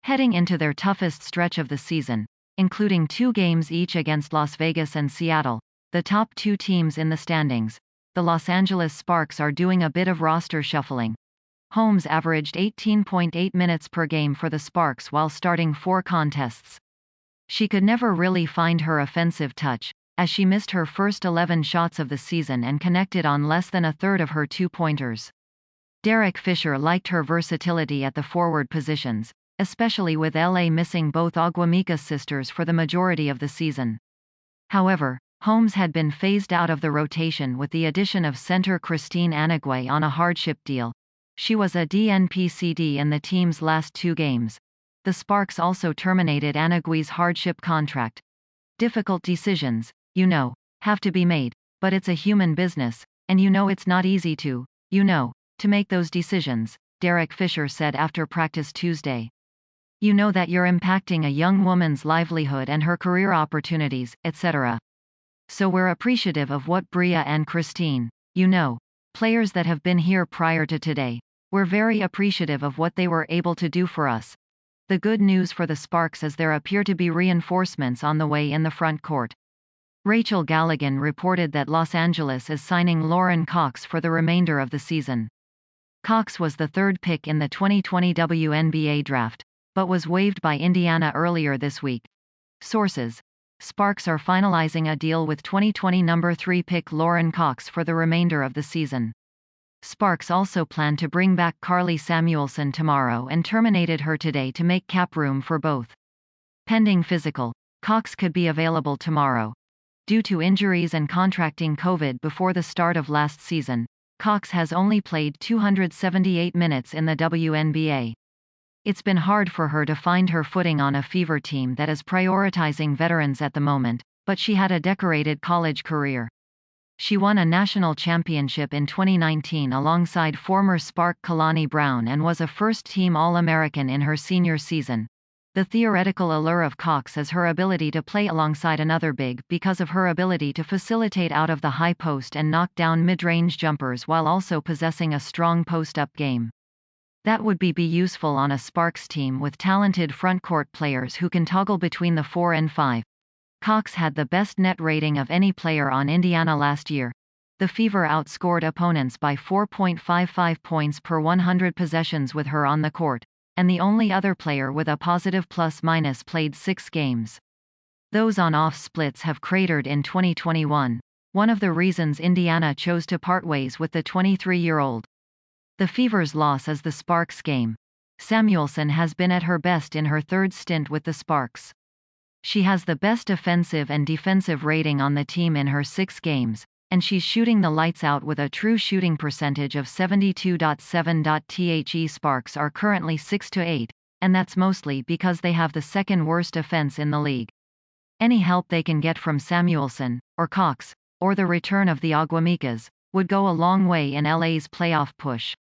Heading into their toughest stretch of the season, including 2 games each against Las Vegas and Seattle, the top 2 teams in the standings, the Los Angeles Sparks are doing a bit of roster shuffling. Holmes averaged 18.8 minutes per game for the Sparks while starting 4 contests. She could never really find her offensive touch, as she missed her first 11 shots of the season and connected on less than a third of her 2-pointers. Derek Fisher liked her versatility at the forward positions, especially with LA missing both Aguamica's sisters for the majority of the season. However, Holmes had been phased out of the rotation with the addition of center Christine Anigwe on a hardship deal. She was a DNP-CD in the team's last 2 games. The Sparks also terminated Anigwe's hardship contract. Difficult decisions, have to be made, but it's a human business, and it's not easy to make those decisions, Derek Fisher said after practice Tuesday. You know that you're impacting a young woman's livelihood and her career opportunities, etc. So we're appreciative of what Bria and Christine, players that have been here prior to today. We're very appreciative of what they were able to do for us. The good news for the Sparks is there appear to be reinforcements on the way in the front court. Rachel Galligan reported that Los Angeles is signing Lauren Cox for the remainder of the season. Cox was the 3rd pick in the 2020 WNBA draft, but was waived by Indiana earlier this week. Sources: Sparks are finalizing a deal with 2020 number 3 pick Lauren Cox for the remainder of the season. Sparks also plan to bring back Carly Samuelson tomorrow and terminated her today to make cap room for both. Pending physical, Cox could be available tomorrow. Due to injuries and contracting COVID before the start of last season, Cox has only played 278 minutes in the WNBA. It's been hard for her to find her footing on a Fever team that is prioritizing veterans at the moment, but she had a decorated college career. She won a national championship in 2019 alongside former Spark Kalani Brown and was a first-team All-American in her senior season. The theoretical allure of Cox is her ability to play alongside another big because of her ability to facilitate out of the high post and knock down mid-range jumpers while also possessing a strong post-up game. That would be useful on a Sparks team with talented frontcourt players who can toggle between the 4 and 5. Cox had the best net rating of any player on Indiana last year. The Fever outscored opponents by 4.55 points per 100 possessions with her on the court, and the only other player with a positive plus-minus played 6 games. Those on-off splits have cratered in 2021, one of the reasons Indiana chose to part ways with the 23-year-old. The Fever's loss is the Sparks game. Samuelson has been at her best in her 3rd stint with the Sparks. She has the best offensive and defensive rating on the team in her 6 games, and she's shooting the lights out with a true shooting percentage of 72.7. The Sparks are currently 6-8, and that's mostly because they have the 2nd worst offense in the league. Any help they can get from Samuelson, or Cox, or the return of the Aguamicas, would go a long way in LA's playoff push.